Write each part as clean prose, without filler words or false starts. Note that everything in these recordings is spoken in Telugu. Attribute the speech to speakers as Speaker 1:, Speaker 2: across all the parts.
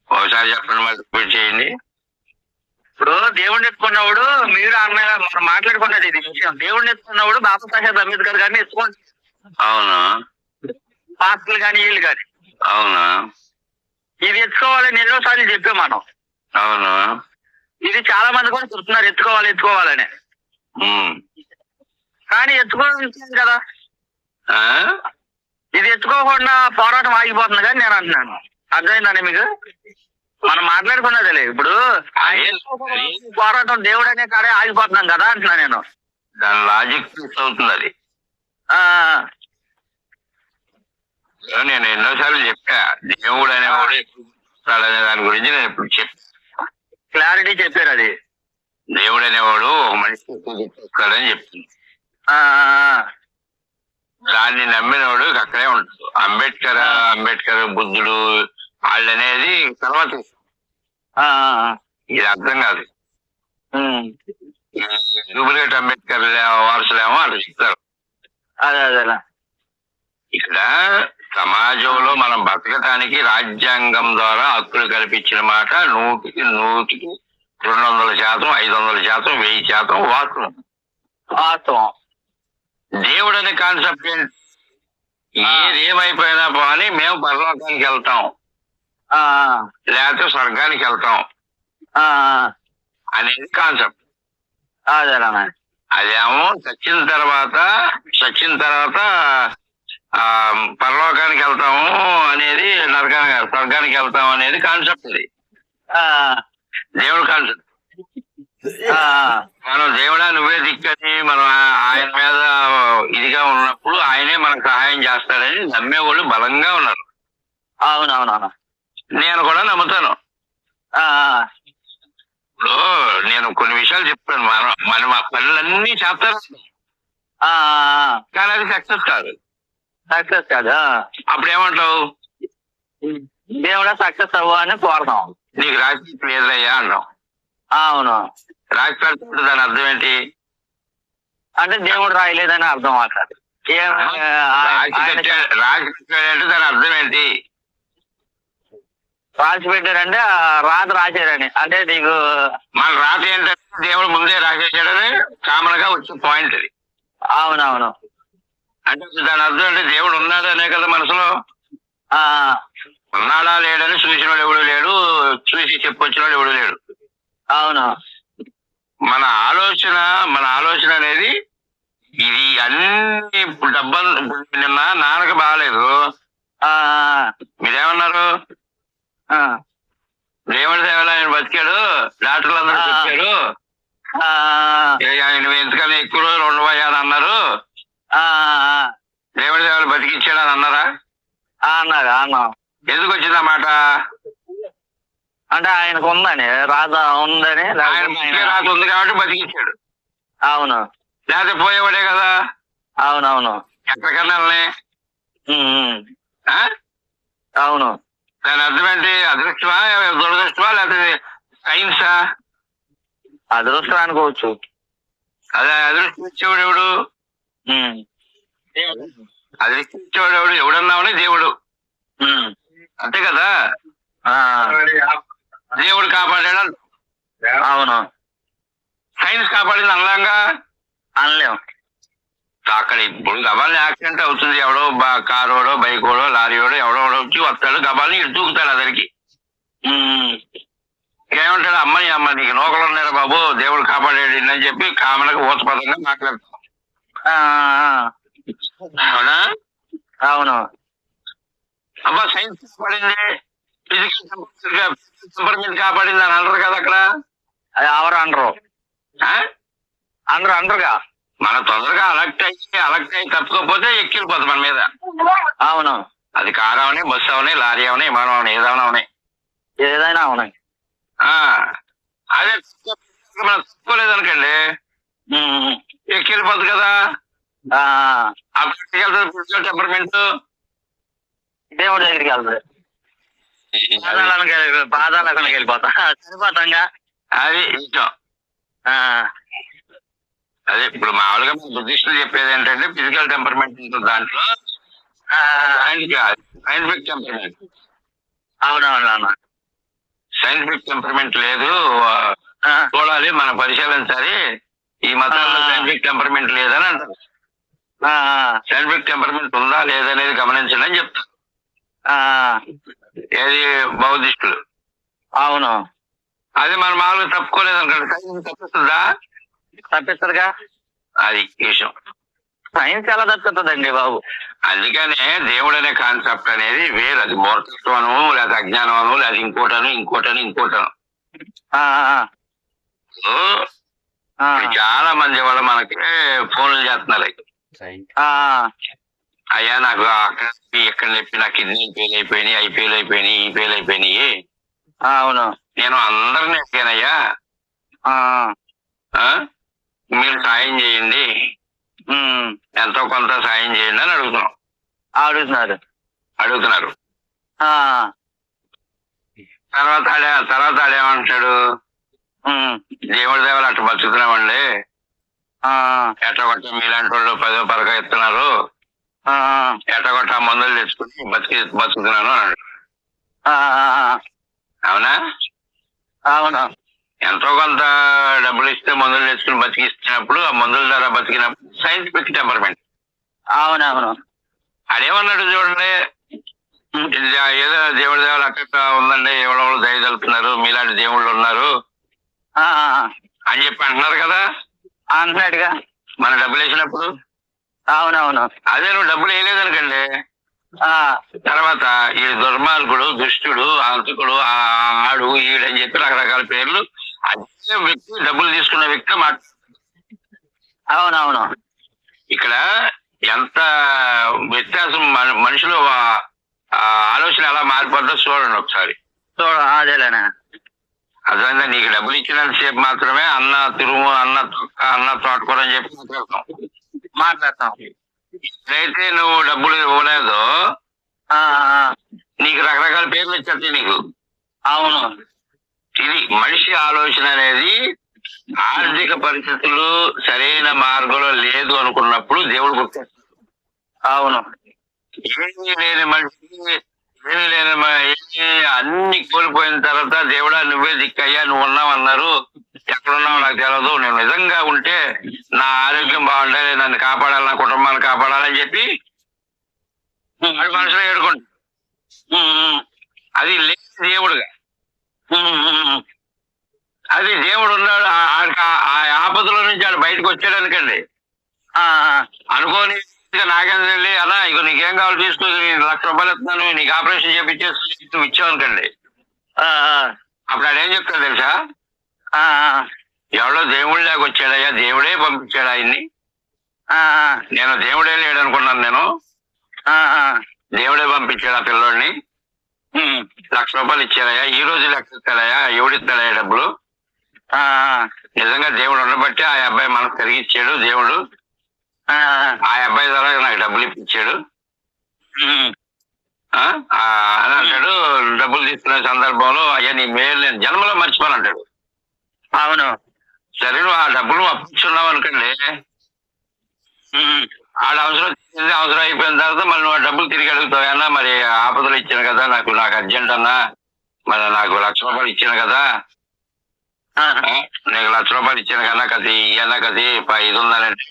Speaker 1: ఒకసారి చెప్పండి, మరి రిపీట్ చేయండి. ఇప్పుడు దేవుడిని ఎత్తుకున్నప్పుడు మీరు అన్న మనం మాట్లాడుకున్నది ఇది విషయం. దేవుడిని ఎత్తుకున్నప్పుడు బాబాసాహెబ్ అంబేద్కర్ గారిని ఎత్తుకోండి. అవును. పాస్టర్లు కానీ వీళ్ళు కానీ. అవును. ఇది ఎత్తుకోవాలని ఎన్నోసార్లు చెప్పాం మనం. అవును. ఇది చాలా మంది కూడా చెప్తున్నారు ఎత్తుకోవాలని. కానీ ఎత్తుకోవాలి కదా. ఇది ఎత్తుకోకుండా పోరాటం ఆగిపోతుంది కానీ నేను అంటున్నాను. అర్థమైందండి మీకు? మనం మాట్లాడుకున్నదిలే. ఇప్పుడు పోరాటం దేవుడు అనే కాడే ఆగిపోతున్నాం కదా అంటున్నా నేను. దాని లాజిక్ మిస్ అవుతుంది అది. నేను ఎన్నోసార్లు చెప్పా, దేవుడు అనేవాడు అనే దాని గురించి నేను ఇప్పుడు క్లారిటీ చెప్పారు. అది దేవుడు అనేవాడు ఒక మనిషి చెప్తాడని చెప్తుంది. దాన్ని నమ్మినవాడు అక్కడే ఉంటాడు. అంబేద్కర్ బుద్ధుడు వాళ్ళు అనేది తర్వాత ఇది అర్థం కాదు. డూప్లికేట్ అంబేద్కర్ వారసులేమో అలా చెప్తారు. అదే ఇక్కడ సమాజంలో మనం బతకటానికి రాజ్యాంగం ద్వారా హక్కులు కల్పించిన మాట 100కి 200%, 500%, 1000% వాస్తవం. దేవుడు అనే కాన్సెప్ట్ ఏంటి? ఏదేమైపోయినా పోనీ మేము పరలోకానికి వెళ్తాం, లేకపోతే స్వర్గానికి వెళ్తాం అనేది కాన్సెప్ట్. అదేమో చచ్చిన తర్వాత పరలోకానికి వెళ్తాము అనేది, స్వర్గానికి వెళ్తాం అనేది కాన్సెప్ట్. అది దేవుడు కాన్సెప్ట్. మనం దేవుడా నువ్వే దిక్కని మనం ఆయన మీద ఇదిగా ఉన్నప్పుడు ఆయనే మనకు సహాయం చేస్తాడని నమ్మేవాళ్ళు బలంగా ఉన్నారు. అవునవునవును, నేను కూడా నమ్ముతాను. ఇప్పుడు నేను కొన్ని విషయాలు చెప్పాను. మనం ఆ పనులన్నీ చేస్తారు కానీ అది సక్సెస్ కాదు. అప్పుడు ఏమంటావు? దేవుడా సక్సెస్ అవ్వ అని కోరతాం. నీకు రాసి లేదయ్యా అంటాం. అవును, రాసి పెడుతుంటే దాని అర్థం ఏంటి? అంటే దేవుడు రాయలేదని అర్థం. మాట్లాడు రాసి పెట్టాడంటే దాని అర్థం ఏంటి? రాసి పెట్టారంటే రాత రాశారని. అంటే నీకు మన రాత ఏంటంటే దేవుడు ముందే రాసేసాడని కామన్ గా వచ్చే పాయింట్ అది. అవునవును. అంటే దాని అర్థం అంటే దేవుడు ఉన్నాడు అనే కదా మనసులో. ఉన్నాడా లేడని చూసినోడు ఎవడు లేడు, చూసి చెప్పొచ్చినోడు ఎవడు లేడు. అవును. మన ఆలోచన అనేది ఇది. అన్ని డబ్బలు నిన్న నాన్నకు బాగాలేదు, మీరేమన్నారు? దేవుడి సేవలో ఆయన బతికాడు, డాక్టర్లు అందరూ చెప్పారు నువ్వు ఎందుకని ఎక్కువ రోజులు ఉండవయ్యా అని అన్నారు. దేవుడి సేవలు బతికించాడు అని అన్నారా? అన్నారు. ఎందుకు వచ్చింది ఆ మాట? అంటే ఆయనకు ఉందని రాత ఉందని, రాత ఉంది కాబట్టి బతికించాడు. అవును, లేకపోతే పోయేవాడే కదా. అవునవును. ఎక్కడికన్నా అవును. దాని అర్థం ఏంటి? అదృష్టమా, దురదృష్టమా, లేకపోతే సైన్సా? అదృష్టం అనుకోవచ్చు. అదే అదృష్టం ఇచ్చేవాడు ఎవడు? అదృష్టం ఇచ్చేవాడు ఎవడు? ఎవడన్నావని దేవుడు. అంతే కదా. దేవుడు కాపాడాడు. అవును. సైన్స్ కాపాడింది అనలాగా అనలేము. అక్కడ ఇప్పుడు గబాల్ని యాక్సిడెంట్ అవుతుంది. ఎవడో కారోడో, బైకోడో, లారీడో ఎవడో వచ్చి వస్తాడు, గబాల్ని ఇటు దూకుతాడు అతనికి. ఏమంటాడు? అమ్మ నీకు నోకలు ఉన్నారా బాబు, దేవుడు కాపాడాడు అని చెప్పి కామన్గా ఊతపదంగా మాట్లాడతాం. అవునా? అవును. అబ్బా సైన్స్ కాపాడింది, ఫిజికల్ టెంపర్మెంట్ కాపాడింది అని అనరు కదా అక్కడ. అది ఎవరు అనరు. అనరుగా. మన తొందరగా అలర్ట్ అయ్యి తప్పుకోకపోతే ఎక్కిపోతుంది మన మీద. అవును. అది కారు అవని, బస్సు అవని, లారీ అవని, విమానం అవని, ఏదైనా అవునాయి. అదే మనం తప్పుకోలేదనుకోండి ఎక్కిపోతుంది కదా. ఫిజికల్ టెంపర్మెంట్ దేవుడి దగ్గరికి వెళ్తుంది. పాదాలకు వెళ్ళిపోతా చనిపోతాంగా. అది ఇష్టం. అదే ఇప్పుడు మామూలుగా బుద్ధిస్టులు చెప్పేది ఏంటంటే ఫిజికల్ టెంపర్మెంట్ ఉంటుంది దాంట్లో, సైంటిఫిక్ టెంపర్మెంట్. అవునవునవును.
Speaker 2: సైంటిఫిక్ టెంపర్మెంట్ లేదు, చూడాలి మనం పరిశీలించాలి, ఈ మతాల్లో సైంటిఫిక్ టెంపర్మెంట్ లేదని అంటారు. సైంటిఫిక్ టెంపర్మెంట్ ఉందా లేదనేది గమనించండి అని చెప్తారు. ఏది బౌద్ధిస్టులు.
Speaker 1: అవును.
Speaker 2: అది మన మామూలుగా తప్పుకోలేదు అనుకోండి, సైన్స్ తప్పిస్తుందా?
Speaker 1: తప్పిస్తారుగా.
Speaker 2: అది విషయం.
Speaker 1: సైన్స్ ఎలా తప్పుతుందండి బాబు?
Speaker 2: అందుకనే దేవుడు అనే కాన్సెప్ట్ అనేది వేరు. అది మూర్ఖత్వము, లేదా అజ్ఞానము, లేదా ఇంకోటను. చాలా మంది వాళ్ళు మనకి ఫోన్లు చేస్తున్నారు. అయ్యా నాకు అక్కడ ఎక్కడ చెప్పి నా కిడ్నీ ఫెయిల్ అయిపోయినాయి, అవి ఫెయిల్ అయిపోయినాయి, ఈ ఫెయిల్ అయిపోయినాయి.
Speaker 1: అవును.
Speaker 2: నేను అందరినీ ఎక్కానయ్యా, మీరు సాయం చేయండి, ఎంతో కొంత సాయం చేయండి అని అడుగుతున్నారు. తర్వాత ఆడేమంటాడు, దేవుడి దేవాలు అట్లా బతుకుతున్నామండి, ఎట్టగొట్ట మీలాంటి వాళ్ళు 10వ పరక ఇస్తున్నారు, ఎట్టగొట్ట మందులు తెచ్చుకుని బతుకుతున్నాను అన్నాడు. అవునా?
Speaker 1: అవును.
Speaker 2: ఎంతో కొంత డబ్బులు ఇస్తే మందులు తెచ్చుకుని బతికిస్తున్నప్పుడు, ఆ మందుల ద్వారా బతికినప్పుడు సైంటిఫిక్ టెంపర్మెంట్.
Speaker 1: అవునవును.
Speaker 2: అదేమన్నాడు చూడండి, ఏదో దేవుడి దేవాలు అక్కడ ఉందండి, ఎవరో దయ తెలుపుతున్నారు, మీలాంటి దేవుళ్ళు ఉన్నారు అని చెప్పి అంటున్నారు కదా.
Speaker 1: అంటున్నాడుగా
Speaker 2: మన డబ్బులు వేసినప్పుడు.
Speaker 1: అవునవును.
Speaker 2: అదే నువ్వు డబ్బులు వేయలేదనుకండి, తర్వాత ఈ దుర్మార్గుడు, దుష్టుడు, అంతకుడు, ఆడు, ఈడని చెప్పి రకరకాల పేర్లు అదే వ్యక్తి, డబ్బులు తీసుకున్న వ్యక్తి మాట.
Speaker 1: అవునవును.
Speaker 2: ఇక్కడ ఎంత వ్యత్యాసం, మనుషులు ఆలోచన ఎలా మారిపోద్దో చూడండి ఒకసారి.
Speaker 1: అదేలేనా.
Speaker 2: అర్థమైందా? నీకు డబ్బులు ఇచ్చినంత సేపు మాత్రమే అన్న తిరుము, అన్న తొక్క, అన్న తోటకూర అని చెప్పి
Speaker 1: మాట్లాడతాం.
Speaker 2: ఎప్పుడైతే నువ్వు డబ్బులు ఇవ్వలేదో నీకు రకరకాల పేర్లు వచ్చేస్తాయి నీకు.
Speaker 1: అవును.
Speaker 2: ఇది మనిషి ఆలోచన అనేది. ఆర్థిక పరిస్థితులు సరైన మార్గంలో లేదు అనుకున్నప్పుడు దేవుడు గుర్తొస్తాడు.
Speaker 1: అవును.
Speaker 2: ఏమీ లేని మనిషి, అన్ని కోల్పోయిన తర్వాత దేవుడా నువ్వే దిక్కయ్యా, నువ్వు ఉన్నావన్నారు, ఎక్కడున్నావు నాకు తెలియదు, నేను నిజంగా ఉంటే నా ఆరోగ్యం బాగుండాలి, నన్ను కాపాడాలి, నా కుటుంబాన్ని కాపాడాలని చెప్పి వాడు మనసులో ఏడుకుంటాడు. అది లేదు దేవుడుగా. అది దేవుడు ఉన్నాడు, ఆ ఆపదలో నుంచి ఆడు బయటకు వచ్చాడు అనుకోండి, అనుకోని నాకేం వెళ్ళి అలా ఇక నీకేం కావాలి తీసుకో, ₹1,00,000 ఇస్తున్నాను, నీకు ఆపరేషన్ చేపించేసి నువ్వు ఇచ్చావు అనుకోండి, అప్పుడు ఆడేం చెప్తాడు తెలుసా, ఎవడో దేవుడు లేక వచ్చాడయ్యా, దేవుడే పంపించాడు ఆయన్ని, నేను దేవుడే లేడు అనుకున్నాను, నేను దేవుడే పంపించాడు ఆ పిల్లోడిని, ₹1,00,000 ఇచ్చాడయ్యా, ఈ రోజు లెక్క ఇస్తాడయ్యా, ఎవడిస్తాడయ్యా డబ్బులు, నిజంగా దేవుడు ఉండబట్టి ఆ అబ్బాయి మనకు తిరిగిచ్చాడు దేవుడు, ఆ అబ్బాయి ద్వారా నాకు డబ్బులు ఇప్పించాడు అని అంటాడు. డబ్బులు తీసుకునే సందర్భంలో అయ్యా నీ మేలు నేను జన్మలో మర్చిపోను అంటాడు.
Speaker 1: అవును.
Speaker 2: సరే నువ్వు ఆ డబ్బులు అప్పించున్నావు అనుకోండి, ఆడ అవసరం అయిపోయిన తర్వాత మళ్ళీ నువ్వు ఆ డబ్బులు తిరిగి అడుగుతావు, అన్నా మరి ఆపదలు ఇచ్చాను కదా, నాకు అర్జెంట్ అన్నా, మరి నాకు ₹1,00,000 ఇచ్చాను కదా, నీకు ₹1,00,000 ఇచ్చాను కన్నా కది ఇవన్నా కది ఇది ఉందనంటే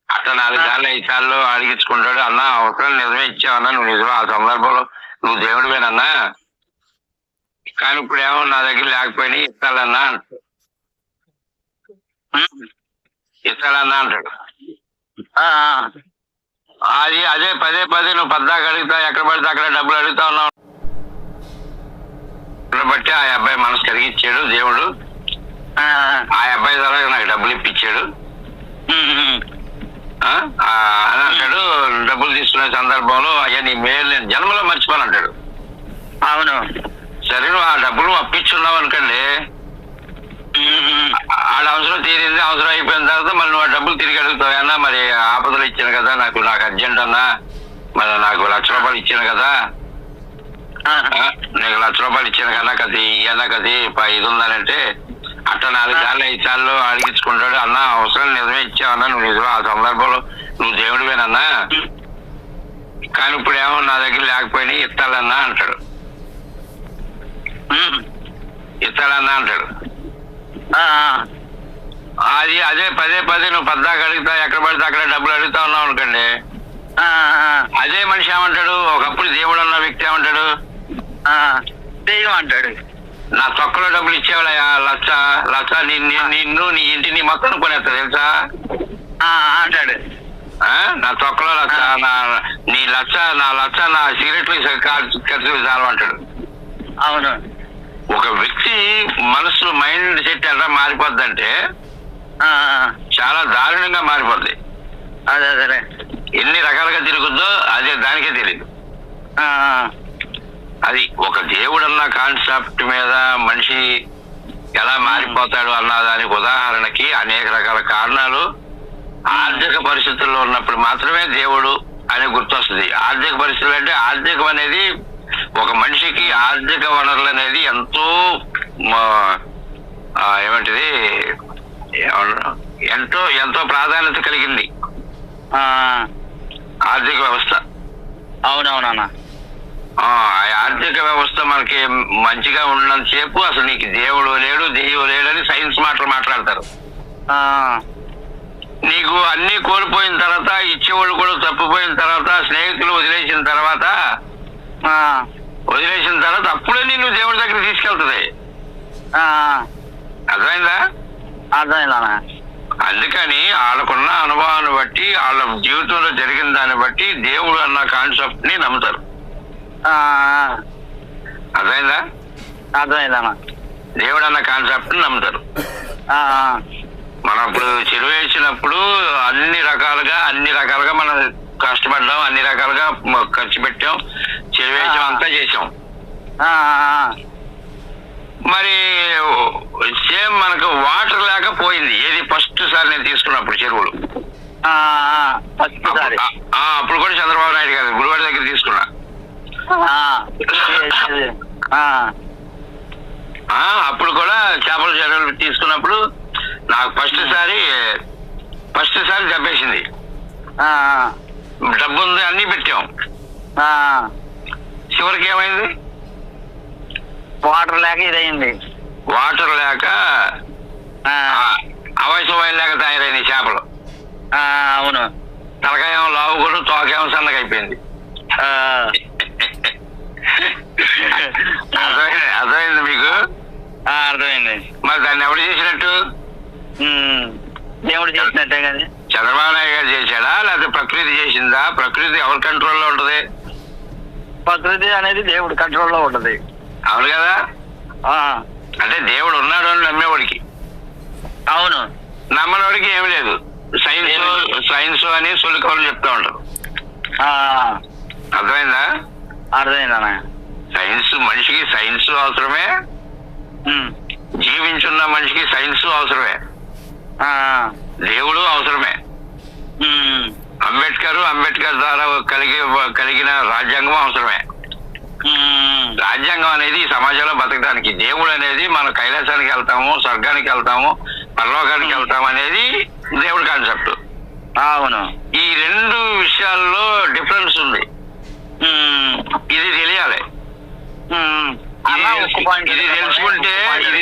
Speaker 2: అట్లా 4 సార్లు 5 సార్లు అడిగించుకుంటాడు. అన్నా అవసరం నిజమే ఇచ్చావన్నా, నువ్వు నిజమే, ఆ సందర్భంలో నువ్వు దేవుడివేనన్నా, కానీ ఇప్పుడు ఏమో నా దగ్గర లేకపోయినా ఇస్తాలన్నా అంటాడు. అది అదే పదే నువ్వు పద్దాక అడుగుతా, ఎక్కడ పడితే అక్కడ డబ్బులు అడుగుతా ఉన్నావు బట్టి ఆ అబ్బాయి మనసు కలిగిచ్చాడు దేవుడు, ఆ అబ్బాయి ద్వారా నాకు డబ్బులు ఇప్పించాడు అని అంటాడు. డబ్బులు తీసుకునే సందర్భంలో అయ్యా నీ మేలు నేను జన్మలో మర్చిపోను అంటాడు.
Speaker 1: అవును.
Speaker 2: సరే నువ్వు ఆ డబ్బులు అప్పించున్నావు అనుకోండి, ఆడ అవసరం తీరింది, అవసరం అయిపోయిన తర్వాత మళ్ళీ నువ్వు ఆ డబ్బులు తిరిగి అడుగుతావు, అన్నా మరి ఆపదలు ఇచ్చాను కదా, నాకు అర్జెంట్ అన్నా, మరి నాకు ₹1,00,000 ఇచ్చాను కదా, నీకు ₹1,00,000 ఇచ్చాను కన్నా కది ఇవన్నా కది ఇది ఉందనంటే అట్లా 4 సార్లు 5 సార్లు అడిగించుకుంటాడు. అన్నా అవసరం నిజమే ఇచ్చావన్నా, నువ్వు నిజమే, ఆ సందర్భంలో నువ్వు దేవుడివేనన్నా, కానీ ఇప్పుడు ఏమో నా దగ్గర లేకపోయినా ఇస్తాలన్నా అంటాడు. ఇస్తాడన్నా అంటాడు.
Speaker 1: ఆ,
Speaker 2: అది అదే పదే పదే నువ్వు పద్దాక అడుగుతా, ఎక్కడ పడితే అక్కడ డబ్బులు అడుగుతా ఉన్నావు అనుకోండి,
Speaker 1: ఆ,
Speaker 2: అదే మనిషి ఏమంటాడు, ఒకప్పుడు దేవుడు అన్న వ్యక్తి ఏమంటాడు,
Speaker 1: దెయ్యం అంటాడు.
Speaker 2: నా తొక్కలో డబ్బులు ఇచ్చేవాళ్ళయా, లక్ష లక్ష నిన్ను నీ ఇంటిని మొత్తం కొనేస్తా తెలుసా
Speaker 1: అంటాడు.
Speaker 2: నా తొక్కలో లక్ష, నీ లక్ష నా సిగరెట్లు ఖర్చు చాలు అంటాడు.
Speaker 1: అవును.
Speaker 2: ఒక వ్యక్తి మనసు మైండ్ సెట్ ఎలా మారిపోద్దంటే చాలా దారుణంగా మారిపోద్ది.
Speaker 1: అదే అదే
Speaker 2: ఎన్ని రకాలుగా తిరుగుద్దో అదే దానికే తెలియదు. అది ఒక దేవుడు అన్న కాన్సెప్ట్ మీద మనిషి ఎలా మారిపోతాడు అన్న దానికి ఉదాహరణకి అనేక రకాల కారణాలు. ఆర్థిక పరిస్థితుల్లో ఉన్నప్పుడు మాత్రమే దేవుడు అని గుర్తొస్తుంది. ఆర్థిక పరిస్థితులు అంటే ఆర్థికం అనేది ఒక మనిషికి ఆర్థిక వనరులు అనేది ఎంతో ఏమంటది ఎంతో ఎంతో ప్రాధాన్యత కలిగింది ఆర్థిక వ్యవస్థ.
Speaker 1: అవునవునన్నా.
Speaker 2: ఆ ఆర్థిక వ్యవస్థ మనకి మంచిగా ఉన్నంతసేపు అసలు నీకు దేవుడు లేడు దెయ్యం లేడని సైన్స్ మాటలు మాట్లాడతారు. నీకు అన్ని కోల్పోయిన తర్వాత, ఇచ్చేవాళ్ళు కూడా తప్పిపోయిన తర్వాత, స్నేహితులు వదిలేసిన తర్వాత అప్పుడే నిన్ను దేవుడి దగ్గర తీసుకెళ్తుంది. అర్థమైందా?
Speaker 1: అర్థమైందా?
Speaker 2: అందుకని వాళ్ళకున్న అనుభవాన్ని బట్టి, వాళ్ళ జీవితంలో జరిగిన దాన్ని బట్టి దేవుడు అన్న కాన్సెప్ట్ ని నమ్ముతారు. అర్థమైందా?
Speaker 1: అర్థమైందా?
Speaker 2: దేవుడు అన్న కాన్సెప్ట్ ని నమ్ముతారు. మనం ఇప్పుడు చెరువు వేసినప్పుడు అన్ని రకాలుగా మనం కష్టపడ్డాం, అన్ని రకాలుగా ఖర్చు పెట్టాం, చెరువు వేసాం, అంతా చేసాం. మరి సేమ్ మనకు వాటర్ లేకపోయింది. ఏది ఫస్ట్ సారి నేను తీసుకున్నప్పుడు చెరువులు, అప్పుడు కూడా చంద్రబాబు నాయుడు గారు గురువారి దగ్గర తీసుకున్నా. అప్పుడు కూడా చేపల చెరువులు తీసుకున్నప్పుడు నాకు ఫస్ట్ సారి దెబ్బేసింది. డబ్బు ఉంది, అన్ని పెట్టాం. చివరికి ఏమైంది?
Speaker 1: వాటర్ లేక ఇదయింది.
Speaker 2: వాటర్ లేక అవయసవాయిలు లేక తయారైన చేపలు.
Speaker 1: అవును.
Speaker 2: తలకాయం లావు కూడా, తోకేమో సన్నగా అయిపోయింది. అర్థమైంది మీకు?
Speaker 1: అర్థమైంది.
Speaker 2: మరి దాన్ని ఎవరు చేసినట్టు?
Speaker 1: దేవుడు చేసినట్టే కదా.
Speaker 2: చంద్రబాబు నాయుడు గారు చేశాడా, లేకపోతే ప్రకృతి చేసిందా? ప్రకృతి ఎవరి కంట్రోల్లో ఉంటది?
Speaker 1: ప్రకృతి అనేది దేవుడి కంట్రోల్లో ఉంటది.
Speaker 2: అవును కదా? అంటే ఉన్నాడు అని నమ్మేవాడికి.
Speaker 1: అవును.
Speaker 2: నమ్మనవాడికి ఏమి లేదు. సైన్స్ అని సొలికలు చెప్తా ఉంటారు. అర్థమైందా?
Speaker 1: అర్థమైందా?
Speaker 2: మనిషికి సైన్స్ అవసరమే, జీవించున్న మనిషికి సైన్స్ అవసరమే, దేవుడు అవసరమే. అంబేద్కర్ ద్వారా కలిగిన రాజ్యాంగం అవసరమే. రాజ్యాంగం అనేది ఈ సమాజంలో బతకడానికి, దేవుడు అనేది మనం కైలాసానికి వెళ్తాము, స్వర్గానికి వెళ్తాము, పరలోకానికి వెళ్తాము అనేది దేవుడి కాన్సెప్ట్.
Speaker 1: అవును.
Speaker 2: ఈ రెండు విషయాల్లో డిఫరెన్స్ ఉంది. ఇది తెలియాలి. ఇది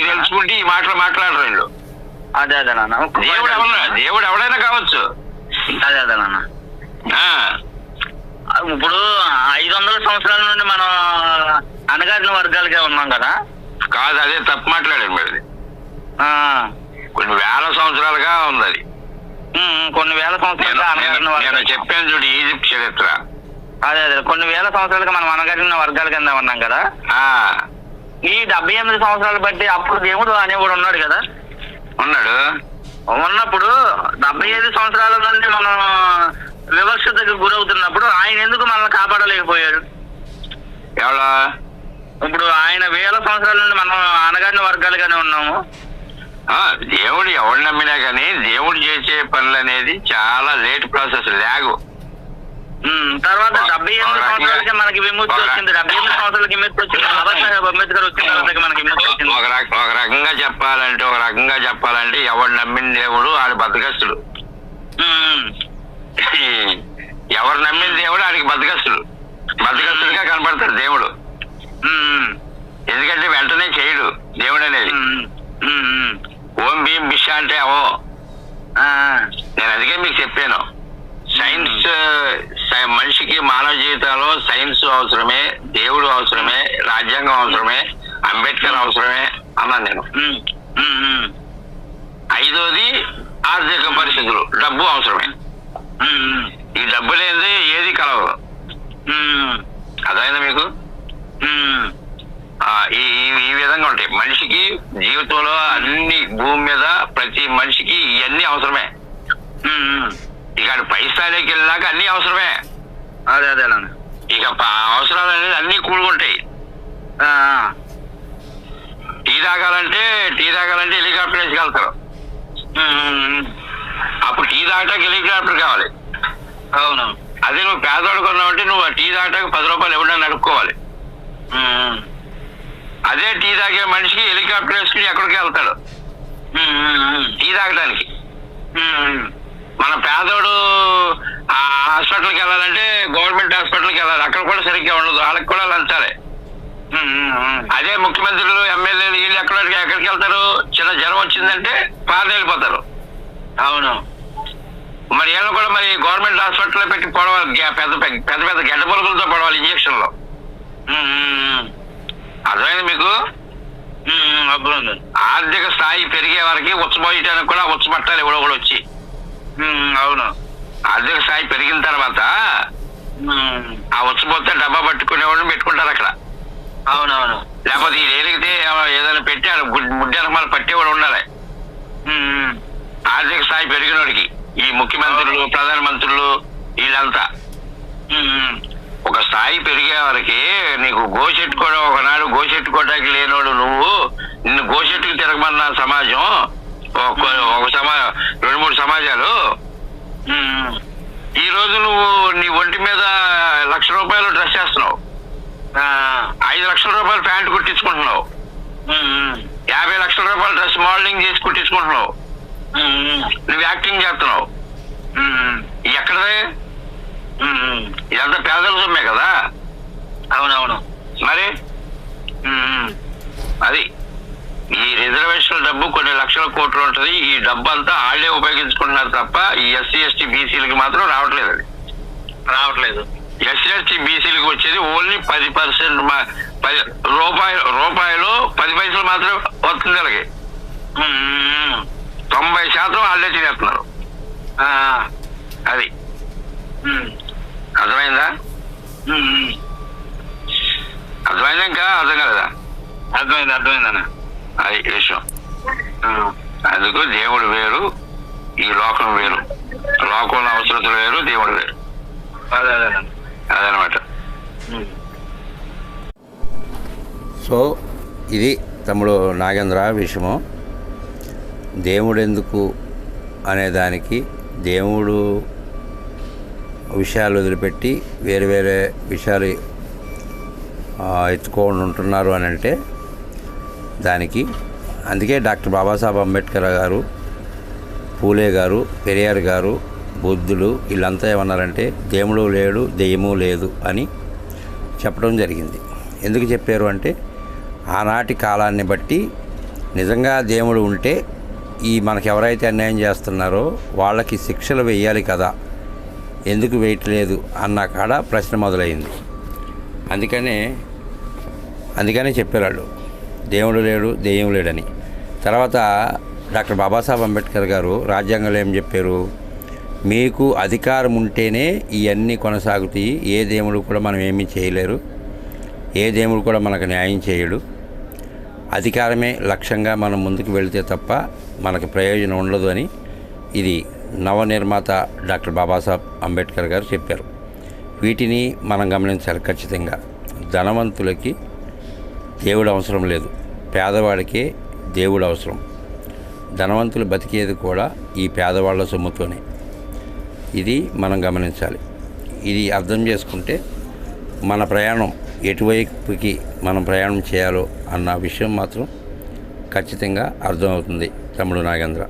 Speaker 2: తెలుసుకుంటే ఈ మాటలు మాట్లాడరు వీళ్ళు.
Speaker 1: అదే అదే నాన్న.
Speaker 2: దేవుడు ఎవడైనా కావచ్చు.
Speaker 1: అదే అదే నాన్న. ఇప్పుడు 500 సంవత్సరాల నుండి మనం అణగారిన వర్గాలుగా ఉన్నాం కదా.
Speaker 2: కాదు, అదే తప్పు మాట్లాడారు మీరు. కొన్ని వేల సంవత్సరాలుగా ఉంది అది.
Speaker 1: కొన్ని వేల సంవత్సరాలుగా
Speaker 2: నేను చెప్పాను చూడు, ఈజిప్ట్ చరిత్ర.
Speaker 1: అదే అదే కొన్ని వేల సంవత్సరాలుగా మనం అణగారిన వర్గాల కింద ఉన్నాం కదా. ఈ 78 సంవత్సరాలు బట్టి అప్పుడు దేవుడు అనేవాడు ఉన్నాడు కదా. ఉన్నప్పుడు 75 సంవత్సరాల నుండి మనం వివక్షతకు గురవుతున్నప్పుడు ఆయన ఎందుకు మనల్ని కాపాడలేకపోయాడు?
Speaker 2: ఎవడా?
Speaker 1: ఇప్పుడు ఆయన వేల సంవత్సరాల నుండి మనం అనగారిన వర్గాలుగానే ఉన్నాము.
Speaker 2: దేవుడు ఎవరు నమ్మినా కానీ దేవుడు చేసే పనులు అనేది చాలా లేట్ ప్రాసెస్, లాగు.
Speaker 1: తర్వాత 78 సంవత్సరాలకి మనకి విముక్తి వచ్చింది. 78 సంవత్సరాలకి విముక్తి వచ్చింది. అంబేద్కర్ వచ్చిన తర్వాత మనకి విముక్తి వచ్చింది.
Speaker 2: ఒక రకంగా చెప్పాలంటే ఎవడు నమ్మిన దేవుడు ఆడు బద్దకస్తుడు. ఎవరు నమ్మిన దేవుడు ఆడికి బద్దకస్తుడుగా కనపడతాడు దేవుడు. ఎందుకంటే వెంటనే చేయడు దేవుడు అనేది. మనిషికి మానవ జీవితంలో సైన్స్ అవసరమే, దేవుడు అవసరమే, రాజ్యాంగం అవసరమే, అంబేద్కర్ అవసరమే అన్నాను నేను. ఐదోది ఆర్థిక పరిస్థితులు, డబ్బు అవసరమే. ఈ డబ్బు లేనిది ఏది కలవదు. అదైనా మీకు ఈ విధంగా ఉంటాయి. మనిషికి జీవితంలో అన్ని, భూమి మీద ప్రతి మనిషికి ఇవన్నీ అవసరమే. ఇక పైస్థాయిలోకి వెళ్ళినాక అన్ని అవసరమే.
Speaker 1: అదే అదే
Speaker 2: ఇక అవసరాలు అనేది అన్ని కూడుకుంటాయి. Tea తాగాలంటే helicopter వేసుకెళ్తారు. అప్పుడు టీ తాగటానికి హెలికాప్టర్ కావాలి.
Speaker 1: అవును.
Speaker 2: అదే నువ్వు పేదవాడు కొన్నావంటే నువ్వు టీ తాగటానికి 10 రూపాయలు ఎవరైనా నడుపుకోవాలి. అదే టీ తాగే మనిషికి హెలికాప్టర్ వేసుకుని ఎక్కడికి వెళ్తాడు టీ తాగడానికి. మన పేదోడు హాస్పిటల్కి వెళ్ళాలంటే గవర్నమెంట్ హాస్పిటల్కి వెళ్ళాలి. అక్కడ కూడా సరిగ్గా ఉండదు, వాళ్ళకి కూడా లంచాలే. అదే ముఖ్యమంత్రులు, ఎమ్మెల్యేలు వీళ్ళు ఎక్కడికి వెళ్తారు? చిన్న జ్వరం వచ్చిందంటే పాలు వెళ్ళిపోతారు.
Speaker 1: అవును.
Speaker 2: మరి వీళ్ళు కూడా మరి గవర్నమెంట్ హాస్పిటల్లో పెట్టి పొడవాలి, పెద్ద పెద్ద గడ్డ పొలుగులతో పొడవాలి ఇంజక్షన్లో. అర్థమైంది మీకు? ఆర్థిక స్థాయి పెరిగే వరకు ఉచ్చబోయటానికి కూడా ఉచ్చబట్టాలి ఎవడో కూడా వచ్చి.
Speaker 1: అవును.
Speaker 2: ఆర్థిక స్థాయి పెరిగిన తర్వాత ఆ ఉచ్చబోతే డబ్బా పట్టుకునేవాడిని పెట్టుకుంటారు అక్కడ.
Speaker 1: అవునవును.
Speaker 2: లేకపోతే ఈ ఎలిగితే ఏదైనా పెట్టాడు ముడ్డెనకమాలు పట్టేవాడు ఉండాలి. ఆర్థిక స్థాయి పెరిగినోడికి ఈ ముఖ్యమంత్రులు, ప్రధానమంత్రులు వీళ్ళంతా ఒక స్థాయి పెరిగే వరకు నీకు గోచెట్టుకోవడం, ఒకనాడు గోచెట్టుకోవడానికి లేనోడు నువ్వు, నిన్ను గోచెట్టుకు తిరగమన్న సమాజం ఒక 2-3 సమాజాలు. ఈ రోజు నువ్వు నీ ఒంటి మీద ₹1,00,000 డ్రెస్ చేస్తున్నావు, 5 లక్షల రూపాయలు ప్యాంటు కుట్టించుకుంటున్నావు, 50 లక్షల రూపాయలు డ్రెస్ మోడలింగ్ చేసి కుట్టించుకుంటున్నావు, నువ్వు యాక్టింగ్ చేస్తున్నావు. ఎక్కడదే? ఇదంతా పేదల సొమ్మే కదా.
Speaker 1: అవునవును.
Speaker 2: మరి అది ఈ రిజర్వేషన్ డబ్బు కొన్ని లక్షల కోట్లు ఉంటుంది. ఈ డబ్బు అంతా వాళ్ళే ఉపయోగించుకుంటున్నారు తప్ప ఈ ఎస్సీ ఎస్టీ బీసీలకి మాత్రం రావట్లేదు. అది
Speaker 1: రావట్లేదు.
Speaker 2: ఎస్సీ ఎస్టీ బీసీలకి వచ్చేది ఓన్లీ 10%, రూపాయలు 10 పైసలు మాత్రం వస్తుంది. వాళ్ళకి 90% వాళ్ళే తినేస్తున్నారు. అది అర్థమైందా? అర్థమైందా? ఇంకా అర్థం కదా?
Speaker 1: అర్థమైందన్న.
Speaker 2: అది విషయం. అందుకు దేవుడు వేరు, ఈ లోకం వేరు. లోకంలో అవసరతలు వేరు, దేవుడు వేరు. అదనమాట.
Speaker 3: సో ఇది తమ్ముడు నాగేంద్ర విషయము. దేవుడు ఎందుకు అనేదానికి దేవుడు విషయాలు వదిలిపెట్టి వేరే వేరే విషయాలు ఎత్తుకొని ఉంటున్నారు అని అంటే దానికి అందుకే డాక్టర్ బాబాసాహెబ్ అంబేద్కర్ గారు, పూలే గారు, పెరియార్ గారు, బుద్ధుడు వీళ్ళంతా ఏమన్నారంటే దేవుడు లేడు, దెయ్యము లేదు అని చెప్పడం జరిగింది. ఎందుకు చెప్పారు అంటే ఆనాటి కాలాన్ని బట్టి నిజంగా దేవుడు ఉంటే ఈ మనకు ఎవరైతే అన్యాయం చేస్తున్నారో వాళ్ళకి శిక్షలు వేయాలి కదా, ఎందుకు వేయట్లేదు అన్న కాడ ప్రశ్న మొదలైంది. అందుకనే చెప్పారు వాళ్ళు దేవుడు లేడు, దెయ్యం లేడని. తర్వాత డాక్టర్ బాబాసాహెబ్ అంబేద్కర్ గారు రాజ్యాంగంలో ఏం చెప్పారు? మీకు అధికారం ఉంటేనే ఇవన్నీ కొనసాగుతాయి, ఏ దేవుడు కూడా మనం ఏమీ చేయలేరు, ఏ దేవుడు కూడా మనకు న్యాయం చేయడు, అధికారమే లక్ష్యంగా మనం ముందుకు వెళితే తప్ప మనకు ప్రయోజనం ఉండదు అని ఇది నవనిర్మాత డాక్టర్ బాబాసాహెబ్ అంబేద్కర్ గారు చెప్పారు. వీటిని మనం గమనించాలి ఖచ్చితంగా. ధనవంతులకి దేవుడు అవసరం లేదు, పేదవాడికే దేవుడు అవసరం. ధనవంతులు బతికేది కూడా ఈ పేదవాళ్ళ సొమ్ముతోనే. ఇది మనం గమనించాలి. ఇది అర్థం చేసుకుంటే మన ప్రయాణం ఎటువైపుకి మనం ప్రయాణం చేయాలో అన్న విషయం మాత్రం ఖచ్చితంగా అర్థమవుతుంది తమ్ముడు నాగేంద్ర.